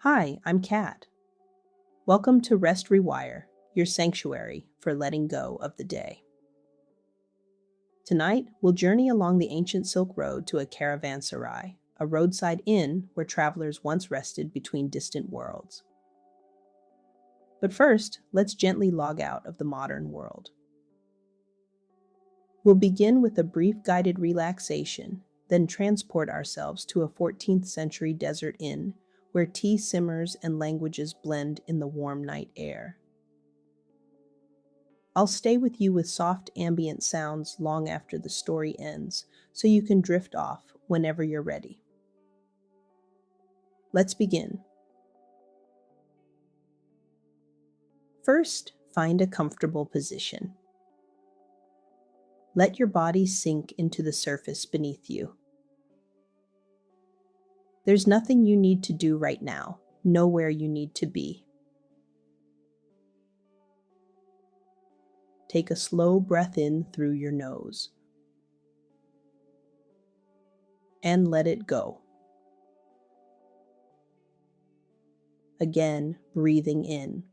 Hi, I'm Kat. Welcome to Rest Rewire, your sanctuary for letting go of the day. Tonight, we'll journey along the ancient Silk Road to a Caravanserai, a roadside inn where travelers once rested between distant worlds. But first, let's gently log out of the modern world. We'll begin with a brief guided relaxation, then transport ourselves to a 14th century desert inn where tea simmers and languages blend in the warm night air. I'll stay with you with soft ambient sounds long after the story ends, so you can drift off whenever you're ready. Let's begin. First, find a comfortable position. Let your body sink into the surface beneath you. There's nothing you need to do right now, nowhere you need to be. Take a slow breath in through your nose. And let it go. Again, breathing in.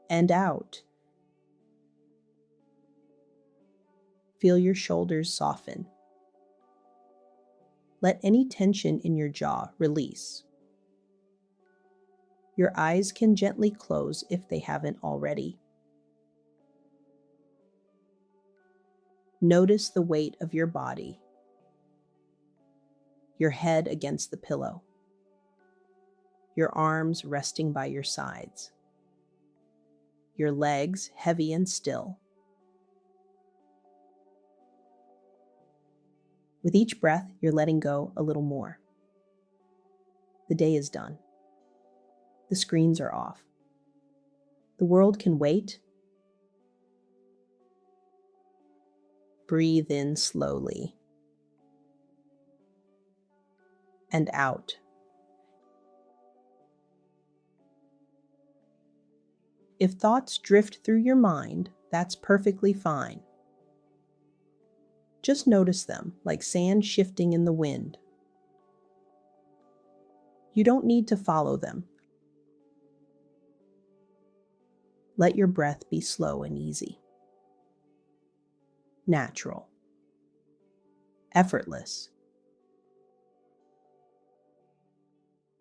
And out. Feel your shoulders soften. Let any tension in your jaw release. Your eyes can gently close if they haven't already. Notice the weight of your body, your head against the pillow, your arms resting by your sides, your legs heavy and still. With each breath, you're letting go a little more. The day is done. The screens are off. The world can wait. Breathe in slowly. And out. If thoughts drift through your mind, that's perfectly fine. Just notice them, like sand shifting in the wind. You don't need to follow them. Let your breath be slow and easy. Natural. Effortless.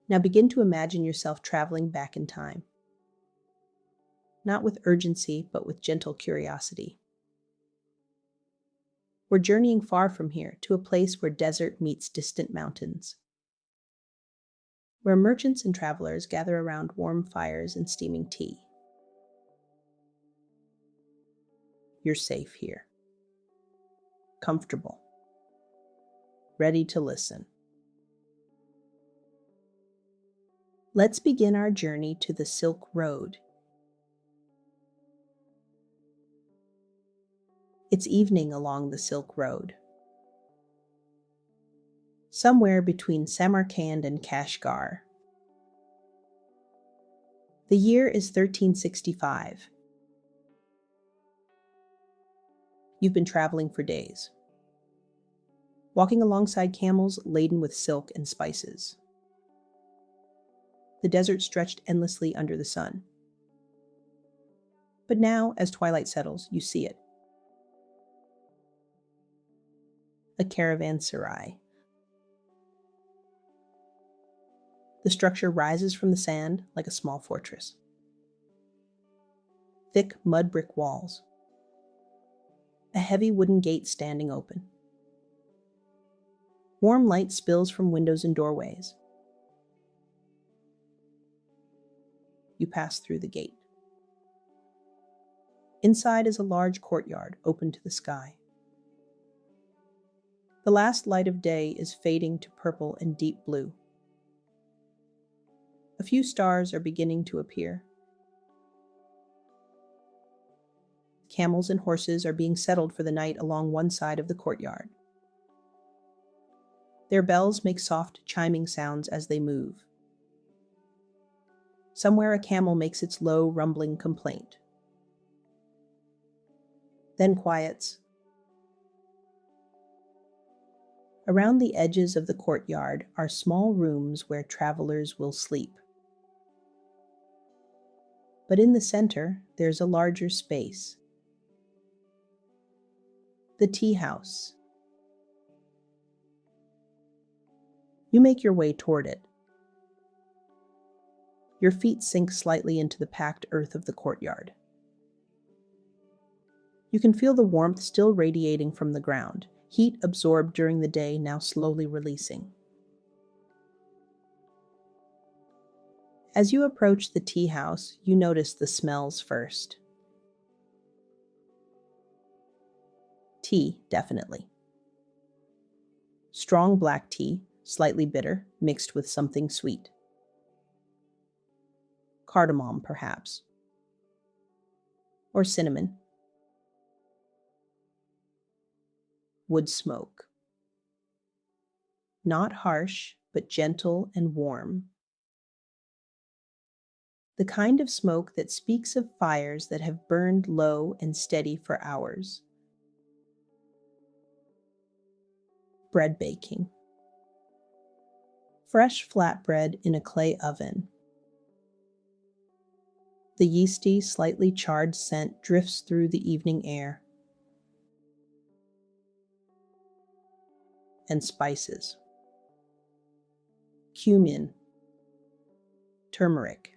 Now begin to imagine yourself traveling back in time. Not with urgency, but with gentle curiosity. We're journeying far from here to a place where desert meets distant mountains. Where merchants and travelers gather around warm fires and steaming tea. You're safe here. Comfortable. Ready to listen. Let's begin our journey to the Silk Road. It's evening along the Silk Road. Somewhere between Samarkand and Kashgar. The year is 1365. You've been traveling for days, walking alongside camels laden with silk and spices. The desert stretched endlessly under the sun. But now, as twilight settles, you see it. A caravanserai. The structure rises from the sand like a small fortress. Thick mud brick walls. A heavy wooden gate standing open. Warm light spills from windows and doorways. You pass through the gate. Inside is a large courtyard open to the sky. The last light of day is fading to purple and deep blue. A few stars are beginning to appear. Camels and horses are being settled for the night along one side of the courtyard. Their bells make soft, chiming sounds as they move. Somewhere a camel makes its low, rumbling complaint. Then quiets. Around the edges of the courtyard are small rooms where travelers will sleep. But in the center, there's a larger space. The tea house. You make your way toward it. Your feet sink slightly into the packed earth of the courtyard. You can feel the warmth still radiating from the ground, heat absorbed during the day now slowly releasing. As you approach the tea house, you notice the smells first. Tea, definitely. Strong black tea, slightly bitter, mixed with something sweet. Cardamom, perhaps. Or cinnamon. Wood smoke. Not harsh, but gentle and warm. The kind of smoke that speaks of fires that have burned low and steady for hours. Bread baking. Fresh flatbread in a clay oven. The yeasty, slightly charred scent drifts through the evening air. And spices. Cumin. Turmeric.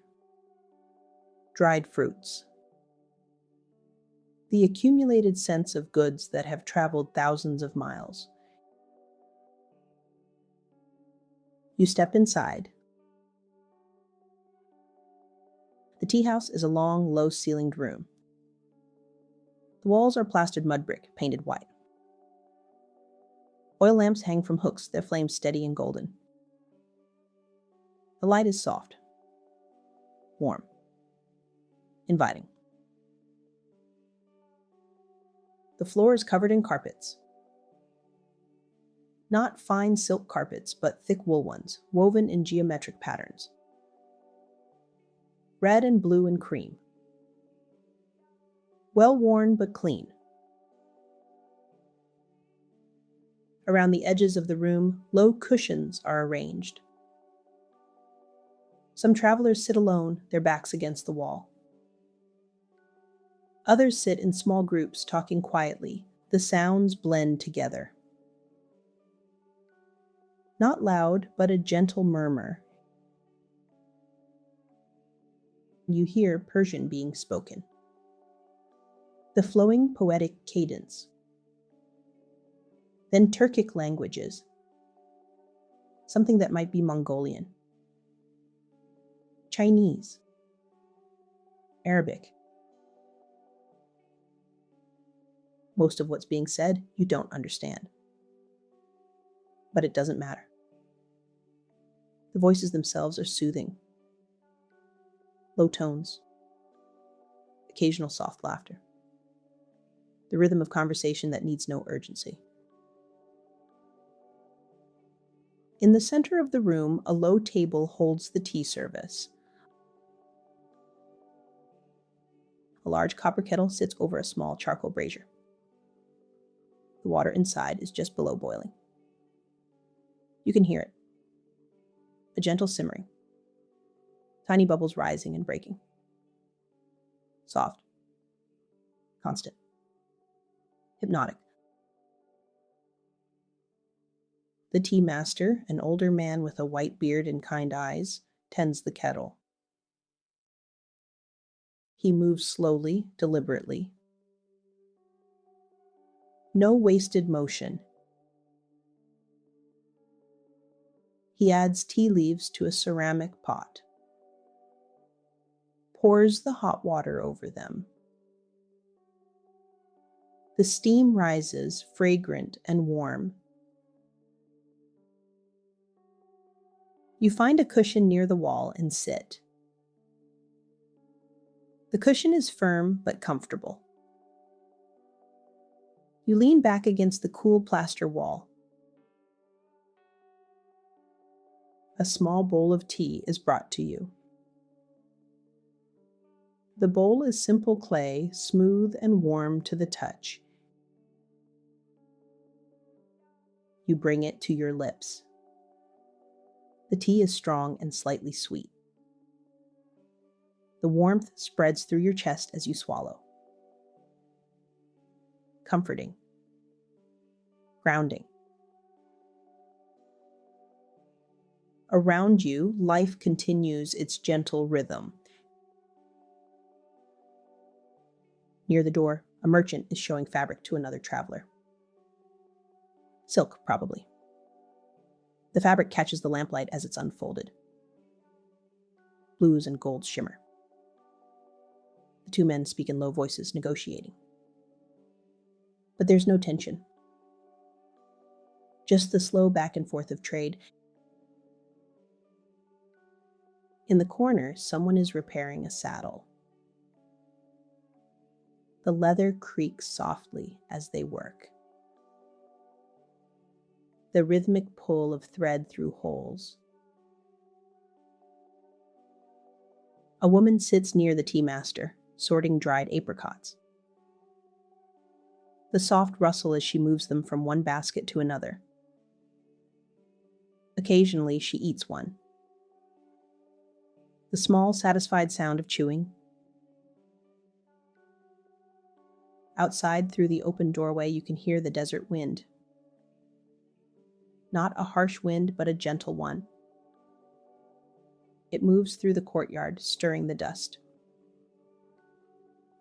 Dried fruits. The accumulated scents of goods that have traveled thousands of miles. You step inside. The tea house is a long, low-ceilinged room. The walls are plastered mud brick, painted white. Oil lamps hang from hooks, their flames steady and golden. The light is soft, warm, inviting. The floor is covered in carpets. Not fine silk carpets, but thick wool ones, woven in geometric patterns. Red and blue and cream. Well worn but clean. Around the edges of the room, low cushions are arranged. Some travelers sit alone, their backs against the wall. Others sit in small groups, talking quietly. The sounds blend together. Not loud, but a gentle murmur. You hear Persian being spoken. The flowing poetic cadence. Then Turkic languages. Something that might be Mongolian. Chinese. Arabic. Most of what's being said, you don't understand. But it doesn't matter. The voices themselves are soothing. Low tones. Occasional soft laughter. The rhythm of conversation that needs no urgency. In the center of the room, a low table holds the tea service. A large copper kettle sits over a small charcoal brazier. The water inside is just below boiling. You can hear it. A gentle simmering. Tiny bubbles rising and breaking. Soft. Constant. Hypnotic. The tea master, an older man with a white beard and kind eyes, tends the kettle. He moves slowly, deliberately. No wasted motion. He adds tea leaves to a ceramic pot. Pours the hot water over them. The steam rises, fragrant and warm. You find a cushion near the wall and sit. The cushion is firm but comfortable. You lean back against the cool plaster wall. A small bowl of tea is brought to you. The bowl is simple clay, smooth and warm to the touch. You bring it to your lips. The tea is strong and slightly sweet. The warmth spreads through your chest as you swallow. Comforting. Grounding. Around you, life continues its gentle rhythm. Near the door, a merchant is showing fabric to another traveler. Silk, probably. The fabric catches the lamplight as it's unfolded. Blues and golds shimmer. The two men speak in low voices, negotiating. But there's no tension. Just the slow back and forth of trade. In the corner, someone is repairing a saddle. The leather creaks softly as they work. The rhythmic pull of thread through holes. A woman sits near the tea master, sorting dried apricots. The soft rustle as she moves them from one basket to another. Occasionally, she eats one. The small, satisfied sound of chewing. Outside, through the open doorway, you can hear the desert wind. Not a harsh wind, but a gentle one. It moves through the courtyard, stirring the dust.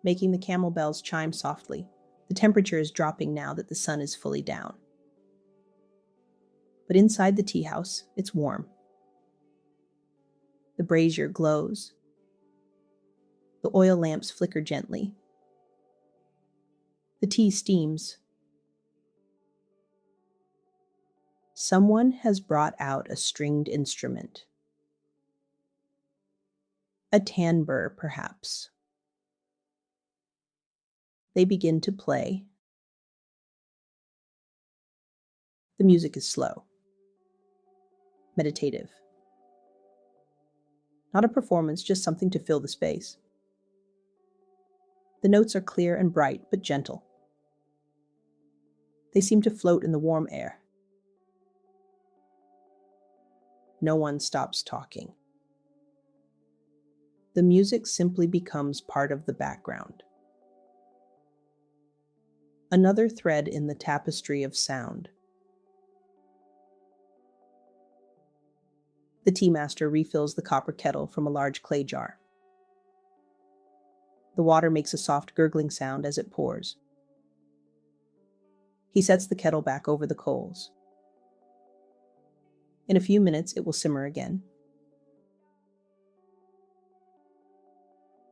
Making the camel bells chime softly. The temperature is dropping now that the sun is fully down. But inside the tea house, it's warm. The brazier glows. The oil lamps flicker gently. The tea steams. Someone has brought out a stringed instrument. A tambour, perhaps. They begin to play. The music is slow, meditative. Not a performance, just something to fill the space. The notes are clear and bright, but gentle. They seem to float in the warm air. No one stops talking. The music simply becomes part of the background. Another thread in the tapestry of sound. The tea master refills the copper kettle from a large clay jar. The water makes a soft gurgling sound as it pours. He sets the kettle back over the coals. In a few minutes, it will simmer again.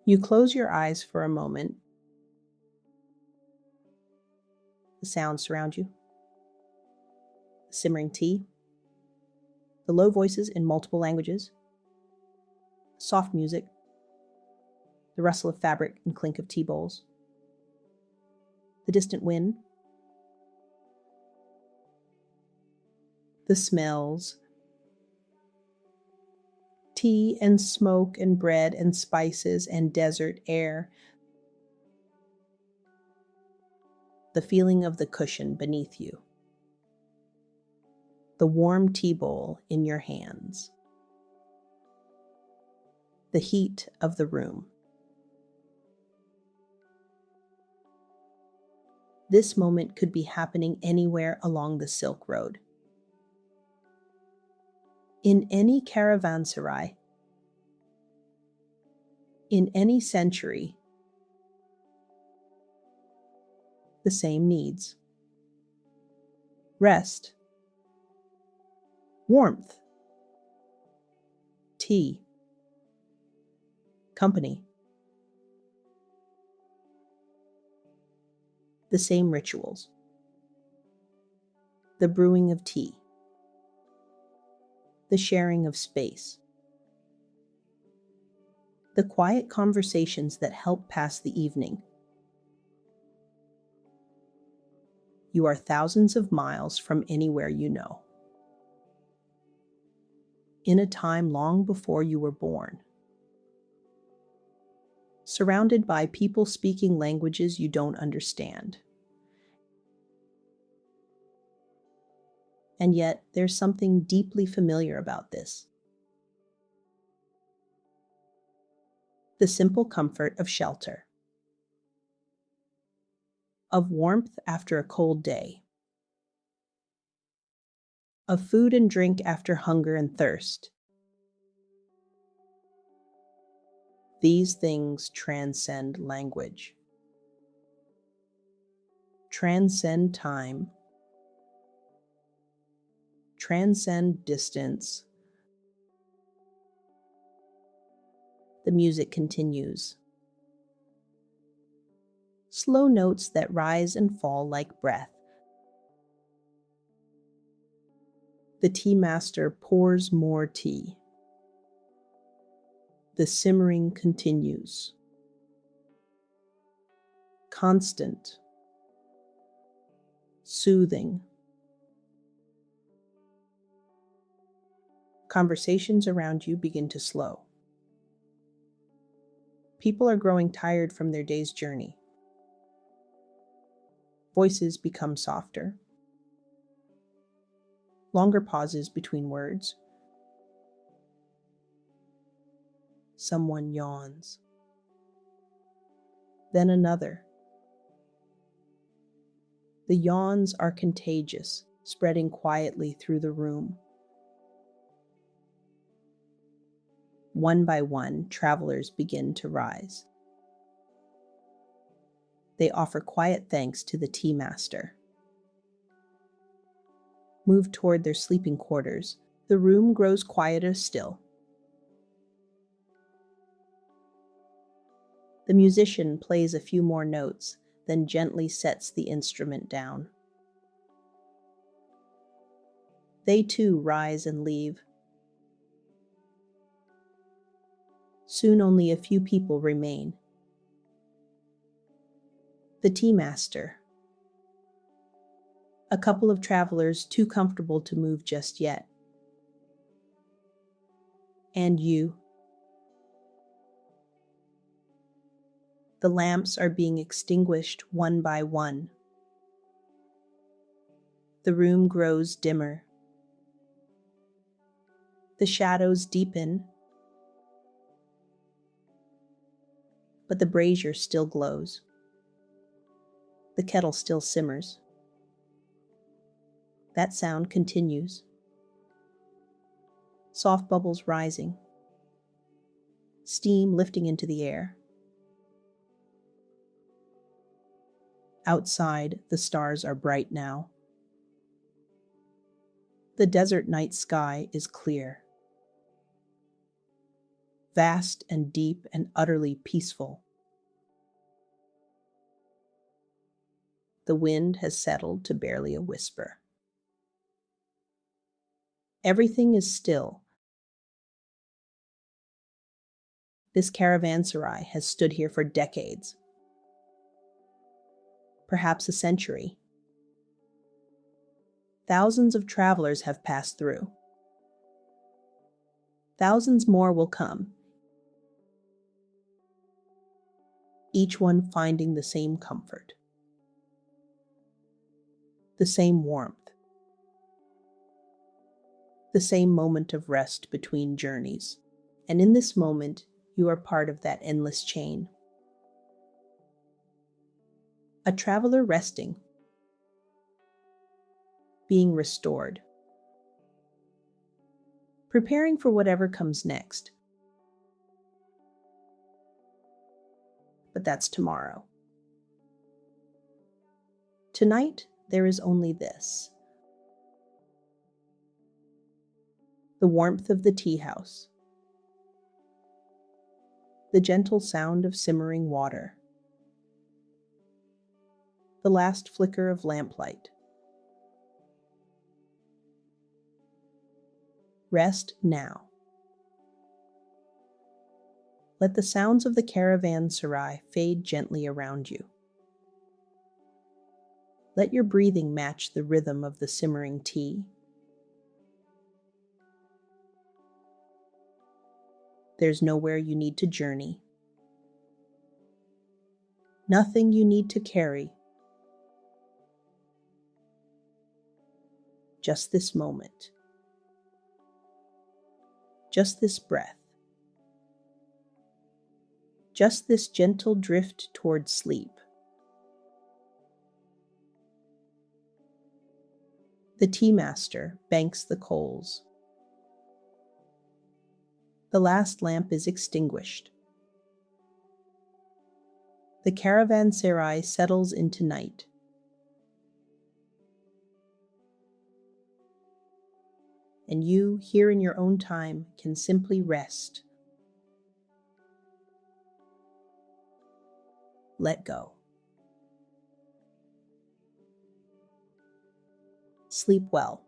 You close your eyes for a moment. The sounds surround you. The simmering tea. The low voices in multiple languages. Soft music. The rustle of fabric and clink of tea bowls. The distant wind. The smells. Tea and smoke and bread and spices and desert air. The feeling of the cushion beneath you. The warm tea bowl in your hands. The heat of the room. This moment could be happening anywhere along the Silk Road. In any caravanserai, in any century, the same needs. Rest, warmth, tea, company. The same rituals. The brewing of tea. The sharing of space. The quiet conversations that help pass the evening. You are thousands of miles from anywhere you know. In a time long before you were born. Surrounded by people speaking languages you don't understand. And yet, there's something deeply familiar about this. The simple comfort of shelter, of warmth after a cold day, of food and drink after hunger and thirst. These things transcend language, transcend time, transcend distance. The music continues. Slow notes that rise and fall like breath. The tea master pours more tea. The simmering continues. Constant. Soothing. Conversations around you begin to slow. People are growing tired from their day's journey. Voices become softer. Longer pauses between words. Someone yawns. Then another. The yawns are contagious, spreading quietly through the room. One by one, travelers begin to rise. They offer quiet thanks to the tea master. Move toward their sleeping quarters. The room grows quieter still. The musician plays a few more notes, then gently sets the instrument down. They too rise and leave. Soon only a few people remain. The tea master. A couple of travelers too comfortable to move just yet. And you. The lamps are being extinguished one by one. The room grows dimmer. The shadows deepen. But the brazier still glows. The kettle still simmers. That sound continues. Soft bubbles rising. Steam lifting into the air. Outside, the stars are bright now. The desert night sky is clear. Vast and deep and utterly peaceful. The wind has settled to barely a whisper. Everything is still. This caravanserai has stood here for decades. Perhaps a century. Thousands of travelers have passed through. Thousands more will come, each one finding the same comfort, the same warmth, the same moment of rest between journeys. And in this moment, you are part of that endless chain. A traveler resting, being restored, preparing for whatever comes next. But that's tomorrow. Tonight, there is only this. The warmth of the tea house. The gentle sound of simmering water. The last flicker of lamplight. Rest now. Let the sounds of the caravanserai fade gently around you. Let your breathing match the rhythm of the simmering tea. There's nowhere you need to journey. Nothing you need to carry. just this moment, just this breath, just this gentle drift toward sleep. The tea master banks the coals. The last lamp is extinguished. The caravanserai settles into night. And you, here in your own time, can simply rest. Let go. Sleep well.